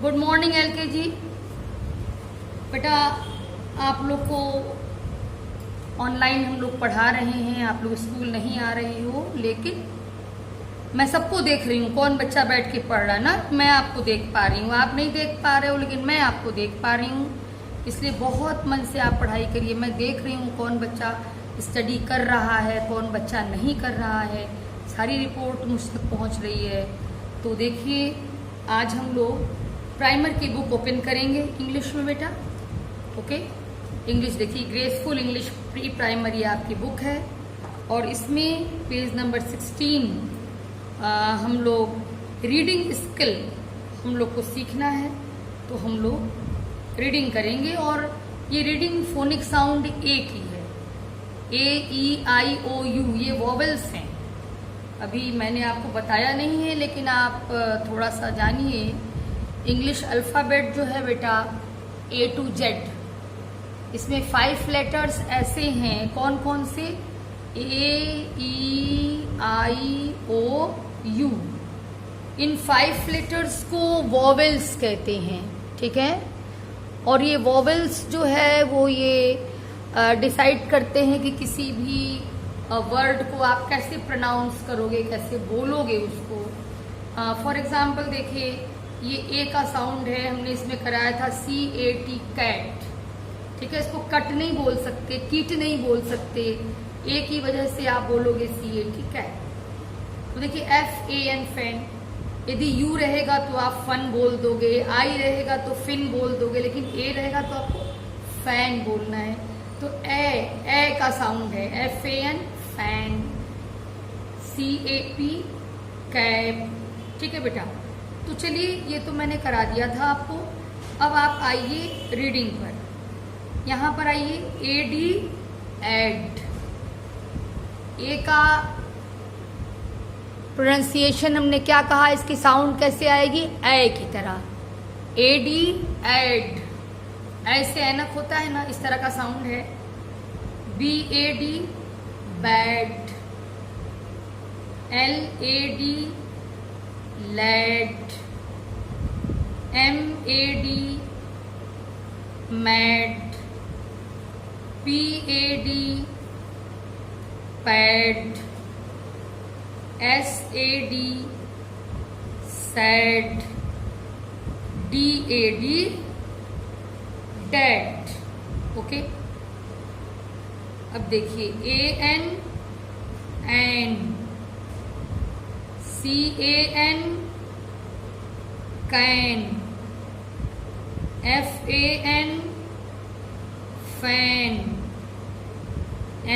Good morning LKG. बेटा आप लोग को ऑनलाइन हम लोग पढ़ा रहे हैं, आप लोग स्कूल नहीं आ रहे हो, लेकिन मैं सबको देख रही हूँ। कौन बच्चा बैठ के पढ़ रहा है ना, मैं आपको देख पा रही हूँ। आप नहीं देख पा रहे हो लेकिन मैं आपको देख पा रही हूँ, इसलिए बहुत मन से आप पढ़ाई करिए। मैं देख रही हूँ कौन बच्चा स्टडी कर रहा है, कौन बच्चा नहीं कर रहा है। सारी रिपोर्ट मुझ तक पहुँच रही है। तो देखिए, आज हम लोग प्राइमर की बुक ओपन करेंगे इंग्लिश में बेटा। ओके, इंग्लिश देखिए, ग्रेसफुल इंग्लिश प्री प्राइमरी आपकी बुक है और इसमें पेज नंबर 16 हम लोग रीडिंग स्किल हम लोग को सीखना है। तो हम लोग रीडिंग करेंगे और ये रीडिंग फोनिक साउंड ए की है, A-E-I-O-U, ये वॉवेल्स हैं। अभी मैंने आपको बताया नहीं है लेकिन आप थोड़ा सा जानिए। इंग्लिश अल्फ़ाबेट जो है बेटा A to Z, इसमें 5 लेटर्स ऐसे हैं। कौन कौन से? A-E-I-O-U। इन 5 लेटर्स को वॉवेल्स कहते हैं, ठीक है। और ये वॉवेल्स जो है वो ये डिसाइड करते हैं कि किसी भी वर्ड को आप कैसे प्रोनाउंस करोगे, कैसे बोलोगे उसको। फॉर एग्जाम्पल देखिए, ये ए का साउंड है, हमने इसमें कराया था C-A-T, कैट, ठीक है। इसको कट नहीं बोल सकते, कीट नहीं बोल सकते, ए की वजह से आप बोलोगे C-A-T, कैट। तो देखिए F-A-N, फैन। यदि यू रहेगा तो आप फन बोल दोगे, आई रहेगा तो फिन बोल दोगे, लेकिन ए रहेगा तो आपको फैन बोलना है। तो ए का साउंड है F-A-N, फैन। C-A-P, कैप, ठीक है बेटा। तो चलिए, ये तो मैंने करा दिया था आपको। अब आप आइए रीडिंग पर, यहाँ पर आइए। A-D, add. ए का प्रोनाउंसिएशन हमने क्या कहा, इसकी साउंड कैसे आएगी? ए की तरह। A-D, add. ऐसे ऐनक होता है ना, इस तरह का साउंड है। B-A-D, bad. L-A-D, lad. M-A-D, mad. P-A-D, pad. S-A-D, sad. D-A-D, dad. Okay, अब देखिए A-N, an. C-A-N, can. F-A-N, fan.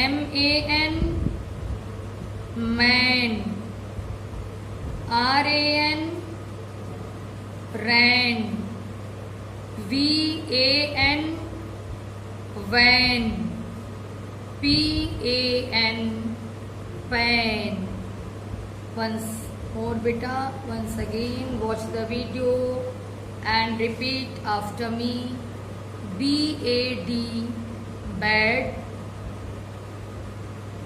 M-A-N, man. R-A-N, ran. V-A-N, van. P-A-N, pan. Once more beta, once again watch the video and repeat after me. B-A-D, bad.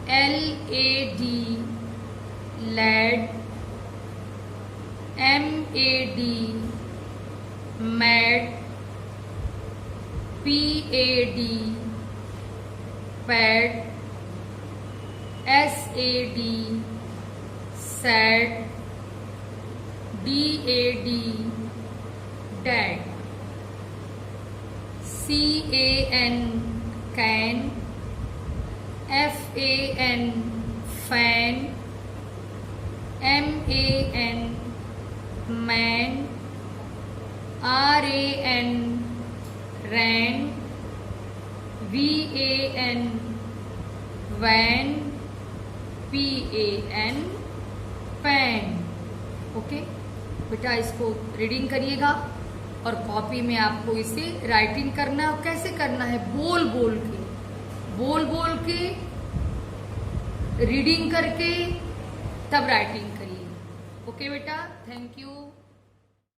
L-A-D, lad. M-A-D, mad. P-A-D, pad. S-A-D, sad. D-A-D, dad. C-A-N, can. F-A-N, fan. M-A-N, man. R-A-N, ran. V-A-N, van. P-A-N, pan. Okay बेटा, इसको reading करिएगा और copy में आपको इसे writing करना है। और कैसे करना है? बोल बोल के रीडिंग करके तब राइटिंग करिए। ओके बेटा, थैंक यू।